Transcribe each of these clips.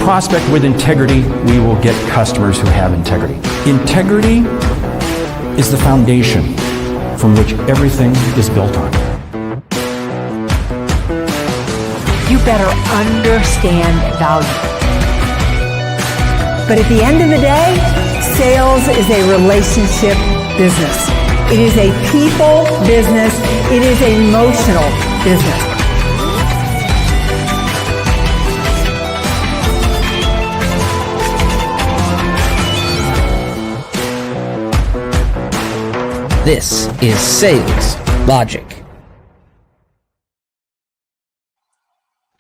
prospect with integrity, we will get customers who have integrity. Integrity is the foundation from which everything is built on. You better understand value. But at the end of the day, sales is a relationship business. It is a people business. It is an emotional business. This is Sales Logic.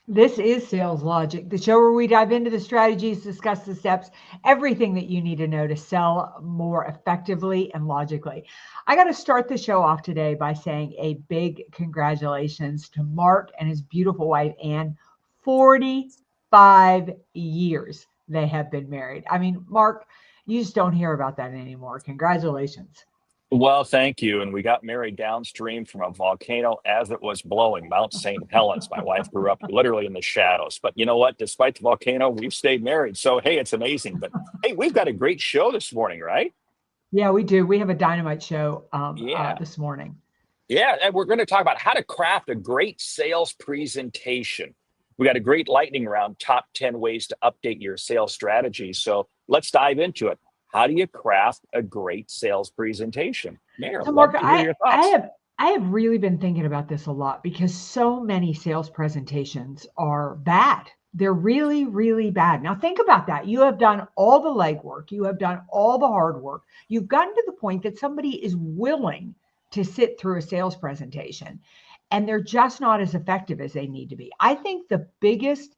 This is Sales Logic, the show where we dive into the strategies, discuss the steps, everything that you need to know to sell more effectively and logically. I got to start the show off today by saying a big congratulations to Mark and his beautiful wife, Ann. 45 years they have been married. I mean, Mark, you just don't hear about that anymore. Congratulations. Well, thank you. And we got married downstream from a volcano as it was blowing, Mount St. Helens. My wife grew up literally in the shadows. But you know what? Despite the volcano, we've stayed married. So, hey, it's amazing. But hey, we've got a great show this morning, right? Yeah, we do. We have a dynamite show Yeah. this morning. Yeah. And we're going to talk about how to craft a great sales presentation. We got a great lightning round, top 10 ways to update your sales strategy. So let's dive into it. How do you craft a great sales presentation? Mayor, So Mark, love to hear your thoughts. I have really been thinking about this a lot because so many sales presentations are bad. They're really, really bad. Now think about that. You have done all the legwork. You have done all the hard work. You've gotten to the point that somebody is willing to sit through a sales presentation and they're just not as effective as they need to be. I think the biggest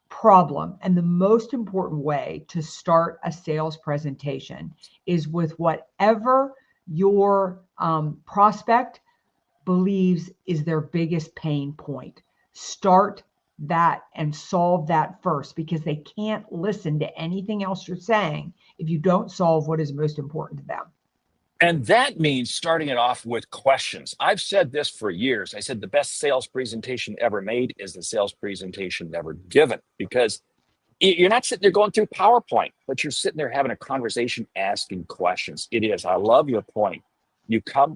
problem and the most important way to start a sales presentation is with whatever your prospect believes is their biggest pain point. Start that and solve that first, because they can't listen to anything else you're saying if you don't solve what is most important to them. And that means starting it off with questions. I've said this for years. I said the best sales presentation ever made is the sales presentation never given, because you're not sitting there going through PowerPoint, but you're sitting there having a conversation, asking questions. It is. I love your point.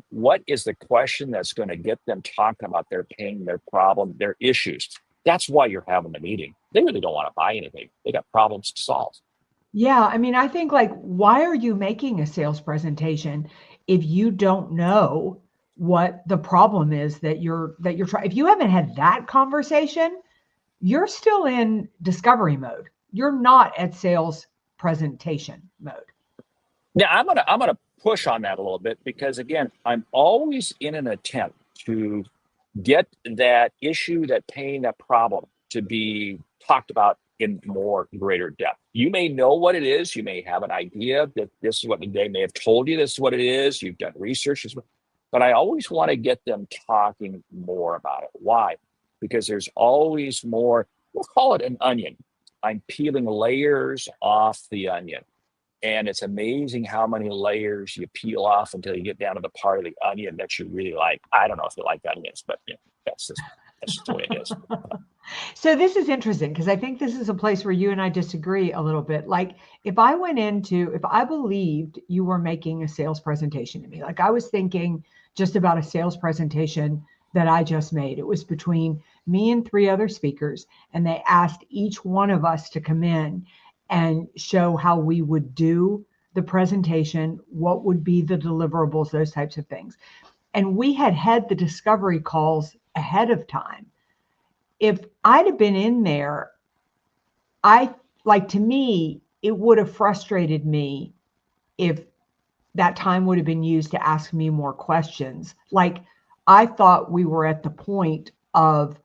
What is the question that's going to get them talking about their pain, their problem, their issues? That's why you're having the meeting. They really don't want to buy anything. They got problems to solve. Yeah, I mean, I think, like, why are you making a sales presentation if you don't know what the problem is that you're trying? If you haven't had that conversation, you're still in discovery mode. You're not at sales presentation mode. Yeah, I'm gonna push on that a little bit, because again, I'm always in an attempt to get that issue, that pain, that problem to be talked about in more greater depth. You may know what it is. You may have an idea that this is what they may have told you. This is what it is. You've done research, but I always want to get them talking more about it. Why? Because there's always more. We'll call it an onion. I'm peeling layers off the onion. And it's amazing how many layers you peel off until you get down to the part of the onion that you really like. I don't know if you like onions, but yeah, that's just the way it is. So this is interesting, because I think this is a place where you and I disagree a little bit. Like, if I believed you were making a sales presentation to me, like I was thinking just about a sales presentation that I just made. It was between me and 3 other speakers, and they asked each one of us to come in and show how we would do the presentation, what would be the deliverables, those types of things. And we had the discovery calls ahead of time. If I'd have been in there, to me, it would have frustrated me if that time would have been used to ask me more questions. Like, I thought we were at the point of,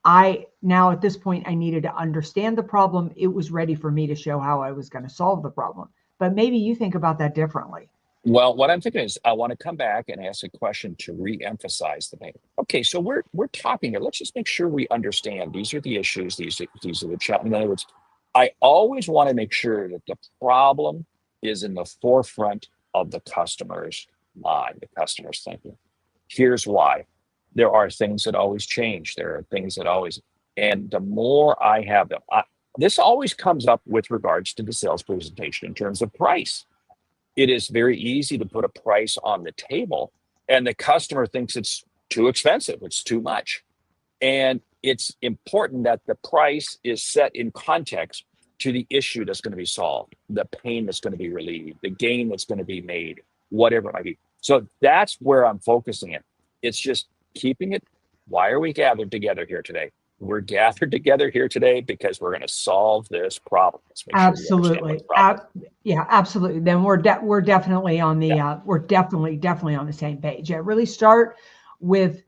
at this point, I needed to understand the problem. It was ready for me to show how I was going to solve the problem. But maybe you think about that differently. Well, what I'm thinking is I want to come back and ask a question to re-emphasize the thing. Okay, so we're talking here. Let's just make sure we understand these are the issues. These are the challenges. In other words, I always want to make sure that the problem is in the forefront of the customer's mind, the customer's thinking. Here's why. There are things that always change. There are things that always, and the more I have them, this always comes up with regards to the sales presentation in terms of price. It is very easy to put a price on the table and the customer thinks it's too expensive, it's too much. And it's important that the price is set in context to the issue that's going to be solved, the pain that's going to be relieved, the gain that's going to be made, whatever it might be. So that's where I'm focusing it. It's just keeping it. Why are we gathered together here today? We're gathered together here today because we're going to solve this problem. Let's make sure we understand what Absolutely. the problem is. Yeah, absolutely. Then we're definitely on the we're definitely on the same page. Yeah, really start with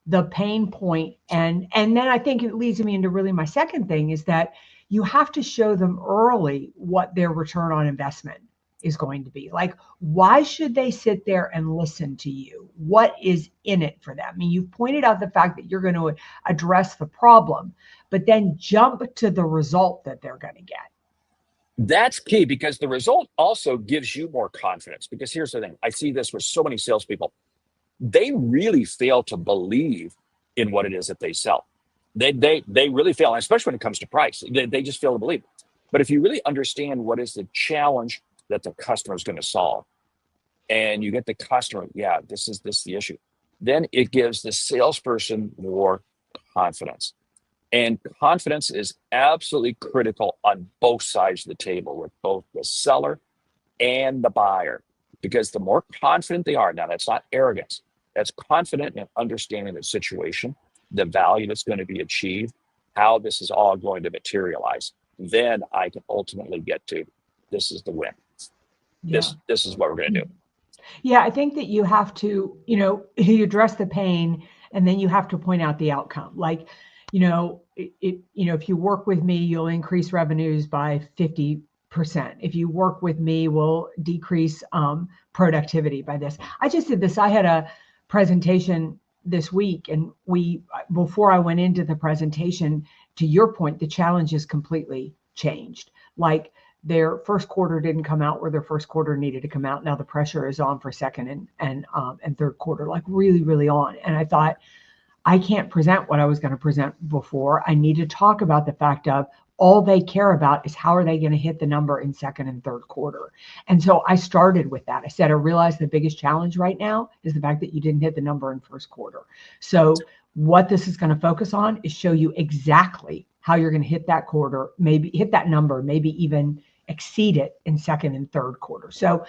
the pain point, and then I think it leads me into really my second thing is that you have to show them early what their return on investment is going to be. Like, why should they sit there and listen to you? What is in it for them? I mean, you've pointed out the fact that you're going to address the problem, but then jump to the result that they're going to get. That's key because the result also gives you more confidence. Because here's the thing, I see this with so many salespeople. They really fail to believe in what it is that they sell. They really fail, especially when it comes to price. They just fail to believe. But if you really understand what is the challenge that the customer is going to solve, and you get the customer, yeah, this is the issue, then it gives the salesperson more confidence. And confidence is absolutely critical on both sides of the table with both the seller and the buyer. Because the more confident they are, now that's not arrogance, that's confident in understanding the situation, the value that's going to be achieved, how this is all going to materialize. Then I can ultimately get to, this is the win. Yeah. This is what we're going to do. Yeah, I think that you have to, you address the pain and then you have to point out the outcome. Like, if you work with me, you'll increase revenues by 50%. If you work with me, we'll decrease productivity by this. I just did this. I had a presentation this week, and before I went into the presentation, to your point, the challenge is completely changed. Like, their first quarter didn't come out where their first quarter needed to come out. Now the pressure is on for second and third quarter, like really, really on. And I thought, I can't present what I was going to present before. I need to talk about the fact of all they care about is how are they going to hit the number in second and third quarter. And so I started with that. I said, I realize the biggest challenge right now is the fact that you didn't hit the number in first quarter. So what this is going to focus on is show you exactly how you're going to hit that quarter, maybe hit that number, maybe even exceed it in second and third quarter. So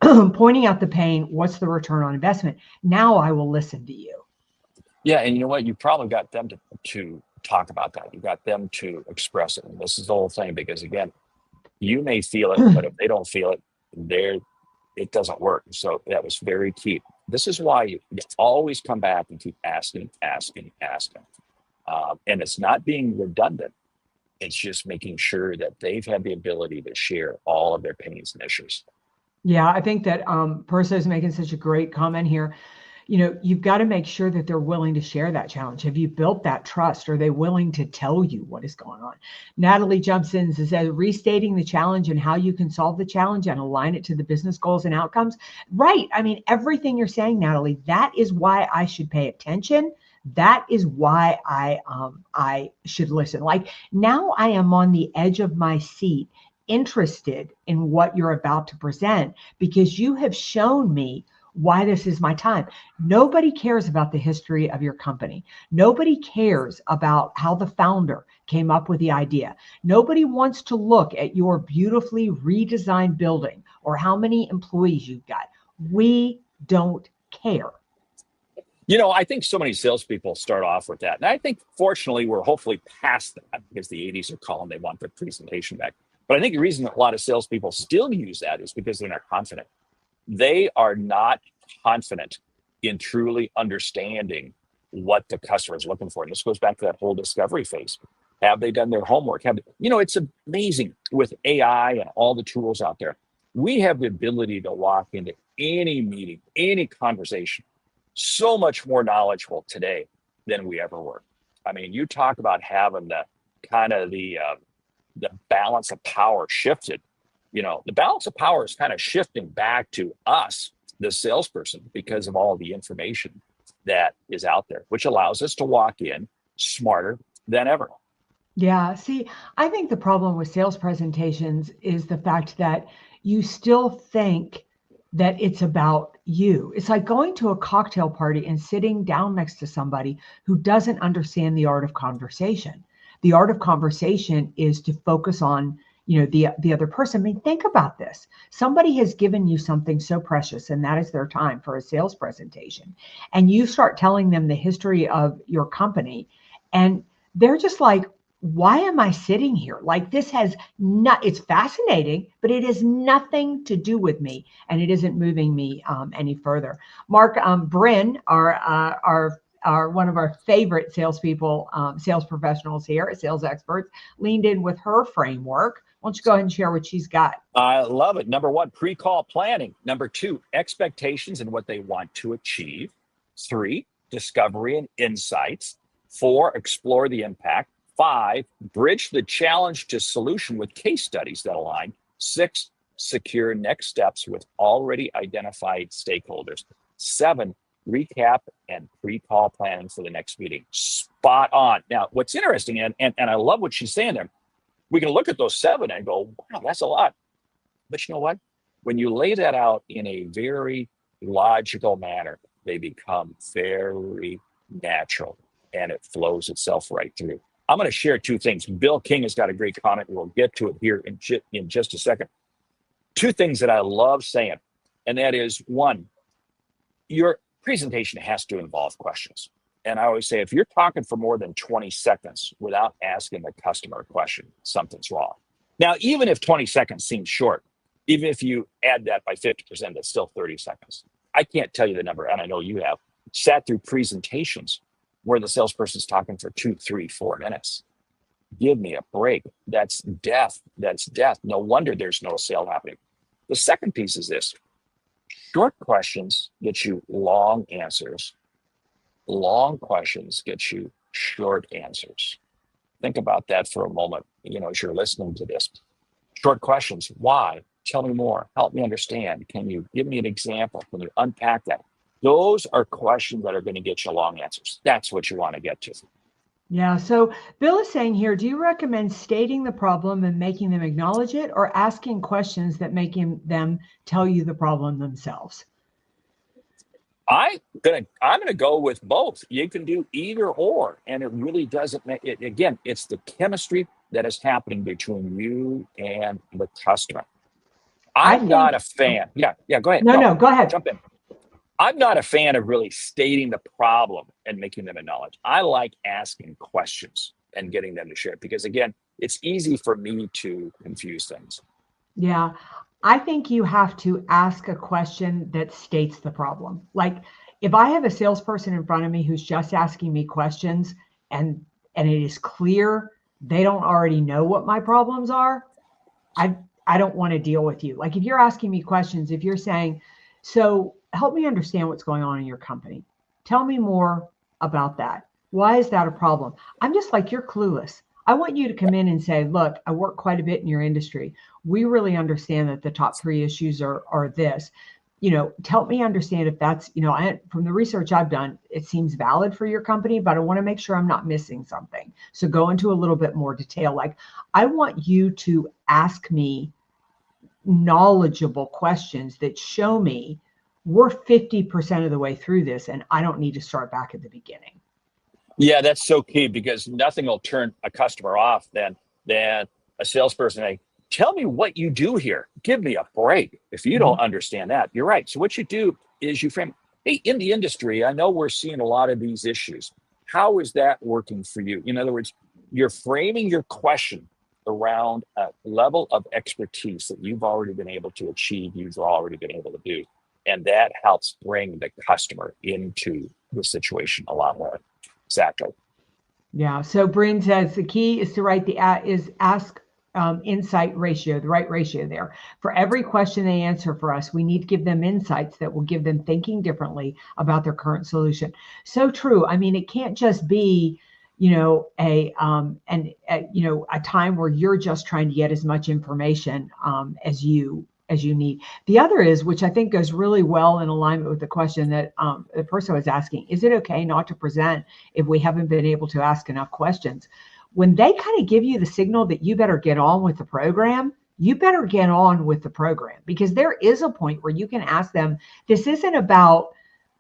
pointing out the pain, what's the return on investment? Now I will listen to you. Yeah, and you know what? You probably got them to talk about that. You got them to express it. And this is the whole thing, because again, you may feel it, but if they don't feel it, it doesn't work. So that was very key. This is why you always come back and keep asking. And it's not being redundant. It's just making sure that they've had the ability to share all of their pains and issues. Yeah, I think that Persa is making such a great comment here. You've got to make sure that they're willing to share that challenge. Have you built that trust? Are they willing to tell you what is going on? Natalie jumps in and says, restating the challenge and how you can solve the challenge and align it to the business goals and outcomes. Right. I mean, everything you're saying, Natalie, that is why I should pay attention. That is why I should listen. Like, now I am on the edge of my seat, interested in what you're about to present, because you have shown me why this is my time. Nobody cares about the history of your company. Nobody cares about how the founder came up with the idea. Nobody wants to look at your beautifully redesigned building or how many employees you've got. We don't care. I think so many salespeople start off with that. And I think, fortunately, we're hopefully past that, because the 80s are calling, they want the presentation back. But I think the reason that a lot of salespeople still use that is because they're not confident. They are not confident in truly understanding what the customer is looking for. And this goes back to that whole discovery phase. Have they done their homework? It's amazing with AI and all the tools out there. We have the ability to walk into any meeting, any conversation, so much more knowledgeable today than we ever were. I mean, you talk about having the kind of the balance of power shifted. The balance of power is kind of shifting back to us, the salesperson, because of all the information that is out there, which allows us to walk in smarter than ever. Yeah. See, I think the problem with sales presentations is the fact that you still think that it's about you. It's like going to a cocktail party and sitting down next to somebody who doesn't understand the art of conversation. The art of conversation is to focus on, the other person. I mean, think about this. Somebody has given you something so precious, and that is their time for a sales presentation. And you start telling them the history of your company, and they're just like, why am I sitting here? Like, this has not, it's fascinating, but it has nothing to do with me, and it isn't moving me any further. Mark, Bryn, our one of our favorite salespeople, sales professionals here, sales experts, leaned in with her framework. Why don't you go ahead and share what she's got? I love it. Number one, pre-call planning. Number two, expectations and what they want to achieve. Three, discovery and insights. Four, explore the impact. Five, bridge the challenge to solution with case studies that align. Six, secure next steps with already identified stakeholders. Seven, recap and pre-call planning for the next meeting. Spot on. Now, what's interesting, and I love what she's saying there, we can look at those seven and go, wow, that's a lot. But you know what? When you lay that out in a very logical manner, they become very natural and it flows itself right through. I'm going to share two things. Bill King has got a great comment. We'll get to it here in just a second. Two things that I love saying, and that is, one, your presentation has to involve questions. And I always say, if you're talking for more than 20 seconds without asking the customer a question, something's wrong. Now, even if 20 seconds seems short, even if you add that by 50%, that's still 30 seconds. I can't tell you the number, and I know you have sat through presentations where the salesperson's talking for 2, 3, 4 minutes. Give me a break. That's death. That's death. No wonder there's no sale happening. The second piece is this. Short questions get you long answers. Long questions get you short answers. Think about that for a moment, as you're listening to this. Short questions. Why? Tell me more. Help me understand. Can you give me an example? Can you unpack that? Those are questions that are going to get you long answers. That's what you want to get to. Yeah. So Bill is saying here, do you recommend stating the problem and making them acknowledge it, or asking questions that make them tell you the problem themselves? I'm gonna go with both. You can do either or, and it really doesn't make it. Again, it's the chemistry that is happening between you and the customer. I'm not a fan. Yeah, go ahead. No, go ahead. Jump in. I'm not a fan of really stating the problem and making them acknowledge. I like asking questions and getting them to share it because, again, it's easy for me to confuse things. Yeah. I think you have to ask a question that states the problem. Like, if I have a salesperson in front of me who's just asking me questions and it is clear they don't already know what my problems are, I don't want to deal with you. Like, if you're asking me questions, if you're saying, so help me understand what's going on in your company. Tell me more about that. Why is that a problem? I'm just like, you're clueless. I want you to come in and say, look, I work quite a bit in your industry. We really understand that the top 3 issues are this. Help me understand if that's, from the research I've done, it seems valid for your company, but I want to make sure I'm not missing something. So go into a little bit more detail. Like, I want you to ask me knowledgeable questions that show me we're 50% of the way through this and I don't need to start back at the beginning. Yeah, that's so key because nothing will turn a customer off than a salesperson. Hey, tell me what you do here. Give me a break. If you don't understand that, you're right. So what you do is you frame, hey, in the industry, I know we're seeing a lot of these issues. How is that working for you? In other words, you're framing your question around a level of expertise that you've already been able to achieve, you've already been able to do. And that helps bring the customer into the situation a lot more. Exactly. Yeah. So Bryn says the key is to ask insight ratio, the right ratio there. For every question they answer for us, we need to give them insights that will give them thinking differently about their current solution. So true. I mean, it can't just be, a time where you're just trying to get as much information as you need. The other is, which I think goes really well in alignment with the question that the person was asking, is it okay not to present if we haven't been able to ask enough questions? when they kind of give you the signal that you better get on with the program, you better get on with the program, because there is a point where you can ask them, this isn't about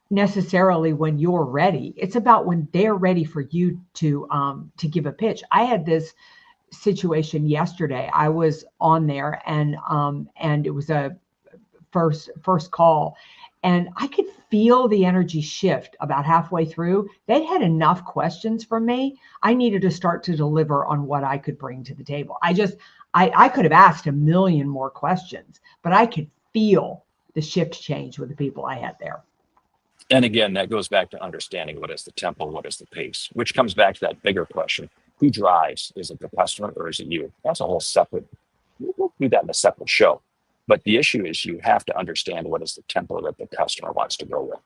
necessarily when you're ready. It's about when they're ready for you to give a pitch. I had this situation yesterday. I was on there, and it was a first call, and I could feel the energy shift about halfway through. They had enough questions from me. I needed to start to deliver on what I could bring to the table. I could have asked a million more questions, but I could feel the shift change with the people I had there. And again, that goes back to understanding what is the tempo, what is the pace, which comes back to that bigger question. Who drives? Is it the customer or is it you? That's a whole separate, we'll do that in a separate show. But the issue is you have to understand what is the tempo that the customer wants to go with.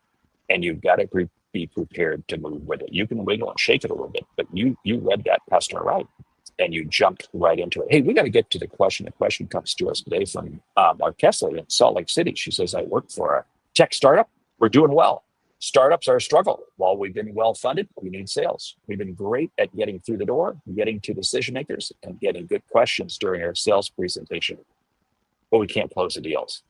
And you've got to be prepared to move with it. You can wiggle and shake it a little bit, but you read that customer right. And you jumped right into it. Hey, we got to get to the question. The question comes to us today from Mark Kessler in Salt Lake City. She says, I work for a tech startup. We're doing well. Startups are a struggle. While we've been well funded, we need sales. We've been great at getting through the door, getting to decision makers, and getting good questions during our sales presentation. But we can't close the deals.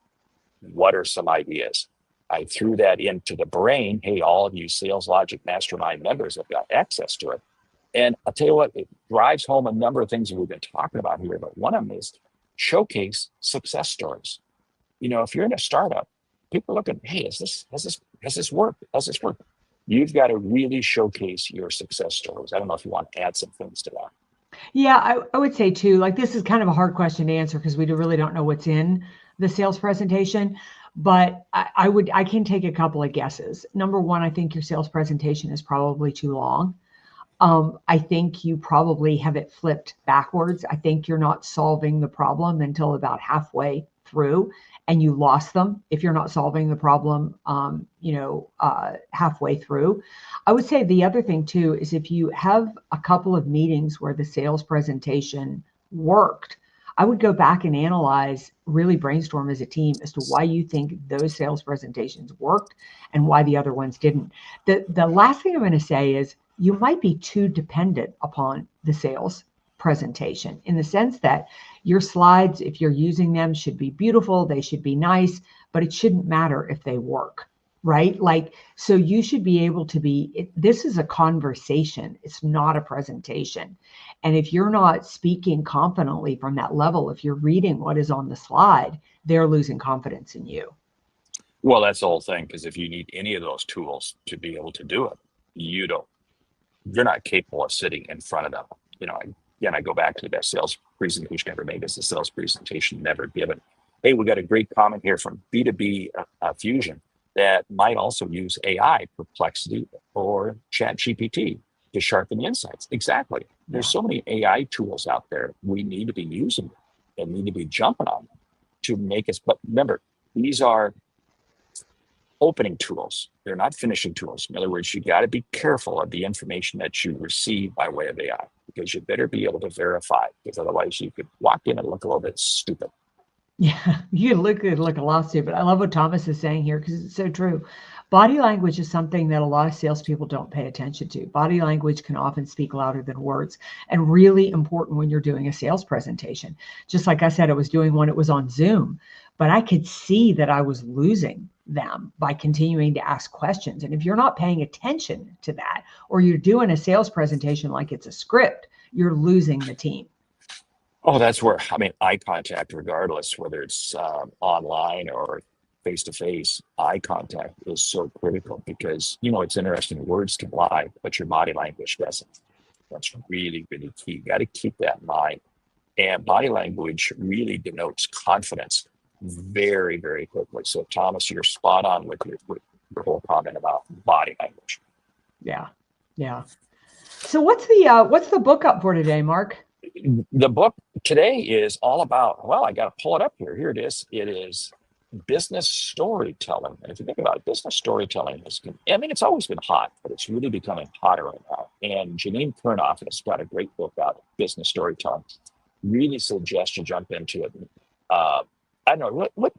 What are some ideas? I threw that into the brain. Hey, all of you Sales Logic Mastermind members have got access to it. And I'll tell you what, it drives home a number of things that we've been talking about here, but one of them is showcase success stories. You know, if you're in a startup, people are looking, hey, has this worked? How's this work? You've got to really showcase your success stories. I don't know if you want to add some things to that. Yeah, I would say too, like, this is kind of a hard question to answer because we really don't know what's in the sales presentation, but I can take a couple of guesses. Number one, I think your sales presentation is probably too long. I think you probably have it flipped backwards. I think you're not solving the problem until about halfway through, and you lost them if you're not solving the problem, halfway through. I would say the other thing too is if you have a couple of meetings where the sales presentation worked, I would go back and analyze, really brainstorm as a team as to why you think those sales presentations worked and why the other ones didn't. The last thing I'm going to say is you might be too dependent upon the sales presentation in the sense that your slides, if you're using them, should be beautiful, they should be nice, but it shouldn't matter if they work, right? Like, so you should be able to this is a conversation, it's not a presentation. And if you're not speaking confidently from that level, if you're reading what is on the slide, they're losing confidence in you. Well, that's the whole thing, because if you need any of those tools to be able to do it, you're not capable of sitting in front of them. You know, again, I go back to the best sales presentation ever made is the sales presentation never given. Hey, we got a great comment here from B2B Fusion that might also use AI, Perplexity, or Chat GPT to sharpen the insights. Exactly. There's so many AI tools out there. We need to be using them and need to be jumping on them to make us. But remember, these are opening tools. They're not finishing tools. In other words, you got to be careful of the information that you receive by way of AI, because you better be able to verify, because otherwise you could walk in and look a little bit stupid. Yeah, you look a lot stupid. I love what Thomas is saying here because it's so true. Body language is something that a lot of salespeople don't pay attention to. Body language can often speak louder than words, and really important when you're doing a sales presentation. Just like I said, I was doing one, it was on Zoom, but I could see that I was losing them by continuing to ask questions. And if you're not paying attention to that, or you're doing a sales presentation like it's a script, you're losing the team. Oh, that's where, eye contact, regardless, whether it's online or face-to-face, eye contact is so critical because, it's interesting, words can lie, but your body language doesn't. That's really, really key. You got to keep that in mind. And body language really denotes confidence very, very quickly. So, Thomas, you're spot on with your whole comment about body language. Yeah. So what's the book up for today, Mark? The book today is all about, I got to pull it up here. Here it is. It is business storytelling. And if you think about it, business storytelling it's always been hot, but it's really becoming hotter right now. And Janine Kurnoff has got a great book out, Business Storytelling. Really suggest you jump into it. I don't know, what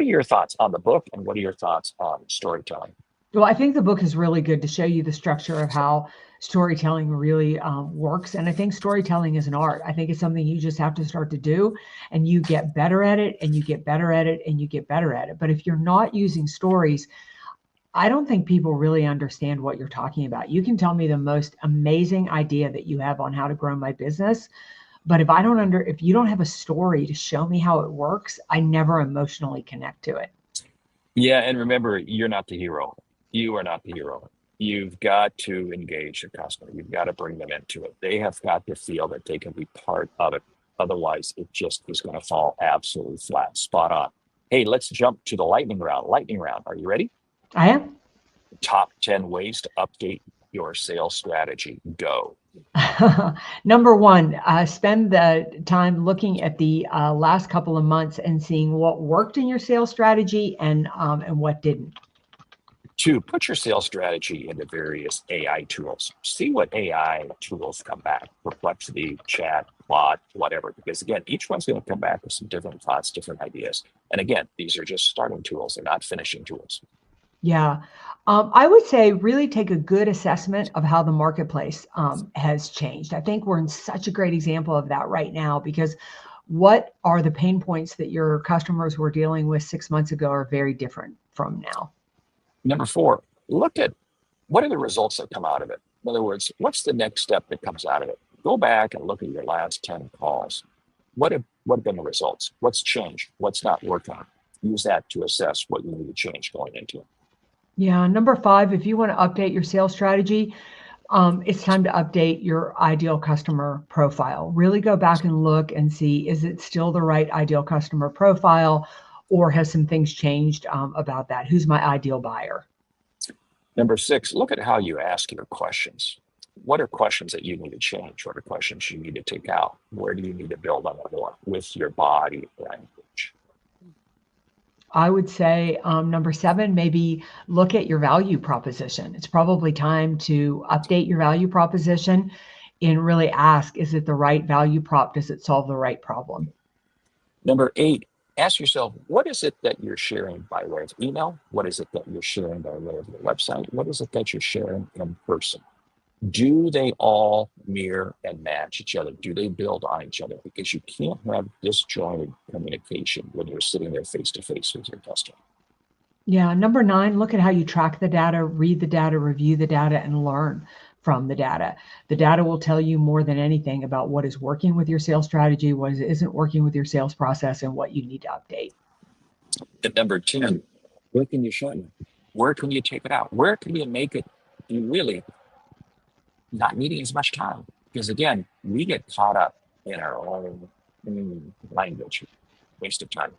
are your thoughts on the book, and what are your thoughts on storytelling? Well, I think the book is really good to show you the structure of how storytelling really works. And I think storytelling is an art. I think it's something you just have to start to do, and you get better at it, and you get better at it, and you get better at it. But if you're not using stories, I don't think people really understand what you're talking about. You can tell me the most amazing idea that you have on how to grow my business, but if you don't have a story to show me how it works, I never emotionally connect to it. Yeah, and remember, you're not the hero. You are not the hero. You've got to engage your customer. You've got to bring them into it. They have got to feel that they can be part of it. Otherwise, it just is going to fall absolutely flat. Spot on. Hey, let's jump to the lightning round. Lightning round. Are you ready? I am. Top 10 ways to update your sales strategy. Go. Number one, spend the time looking at the last couple of months and seeing what worked in your sales strategy and what didn't. 2, put your sales strategy into various AI tools. See what AI tools come back. Perplexity, Chat, Plot, whatever. Because again, each one's going to come back with some different thoughts, different ideas. And again, these are just starting tools. They're not finishing tools. Yeah. I would say really take a good assessment of how the marketplace has changed. I think we're in such a great example of that right now, because what are the pain points that your customers were dealing with 6 months ago are very different from now. Number 4, look at what are the results that come out of it. In other words, what's the next step that comes out of it? Go back and look at your last 10 calls. What have been the results? What's changed? What's not working? Use that to assess what you need to change going into it. Yeah. Number 5, if you want to update your sales strategy, it's time to update your ideal customer profile. Really go back and look and see, is it still the right ideal customer profile, or has some things changed about that? Who's my ideal buyer? Number 6, look at how you ask your questions. What are questions that you need to change? What are questions you need to take out? Where do you need to build on more with your body language? I would say number 7, maybe look at your value proposition. It's probably time to update your value proposition and really ask, is it the right value prop? Does it solve the right problem? Number 8, ask yourself, what is it that you're sharing by way of email? What is it that you're sharing by way of your website? What is it that you're sharing in person? Do they all mirror and match each other? Do they build on each other? Because you can't have disjointed communication when you're sitting there face to face with your customer. Yeah. Number 9, look at how you track the data, read the data, review the data, and learn from the data. The data will tell you more than anything about what is working with your sales strategy, what isn't working with your sales process, and what you need to update. And number 10, where can you shorten it? Where can you take it out? Where can you make it really not needing as much time? Because again, we get caught up in our own language, waste of time.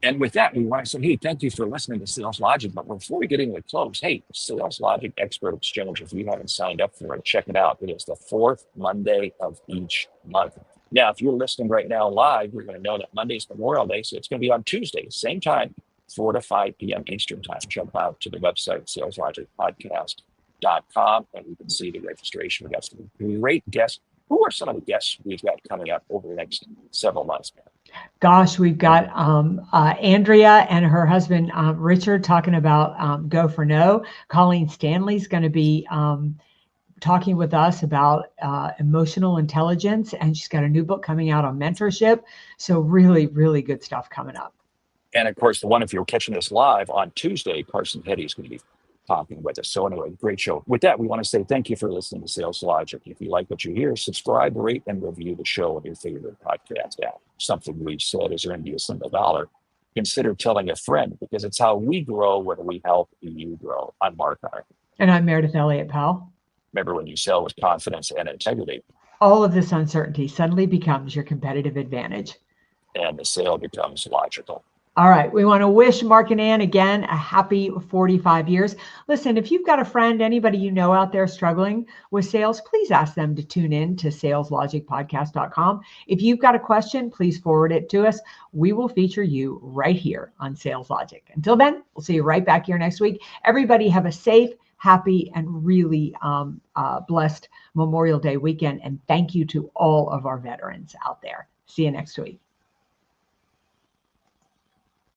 And with that, we want to say, hey, thank you for listening to Sales Logic. But before we get into the close, hey, Sales Logic Expert Exchange, if you haven't signed up for it, check it out. It is the 4th Monday of each month. Now, if you're listening right now live, you're going to know that Monday's Memorial Day, so it's going to be on Tuesday, same time, 4 to 5 p.m. Eastern time. Jump out to the website, saleslogicpodcast.com, and you can see the registration. We got some great guests. Who are some of the guests we've got coming up over the next several months, man? Gosh, we've got Andrea and her husband, Richard, talking about Go for No. Colleen Stanley's going to be talking with us about emotional intelligence, and she's got a new book coming out on mentorship. So really, really good stuff coming up. And of course, the one, if you're catching this live on Tuesday, Carson Petty is going to be talking with us. So anyway, great show. With that, we want to say thank you for listening to Sales Logic. If you like what you hear, subscribe, rate, and review the show on your favorite podcast app. Something we've said is earned you a single dollar. Consider telling a friend, because it's how we grow when we help you grow. I'm Mark Hart. And I'm Meridith Elliott Powell. Remember, when you sell with confidence and integrity, all of this uncertainty suddenly becomes your competitive advantage. And the sale becomes logical. All right. We want to wish Mark and Ann again a happy 45 years. Listen, if you've got a friend, anybody you know out there struggling with sales, please ask them to tune in to saleslogicpodcast.com. If you've got a question, please forward it to us. We will feature you right here on Sales Logic. Until then, we'll see you right back here next week. Everybody have a safe, happy, and really blessed Memorial Day weekend. And thank you to all of our veterans out there. See you next week.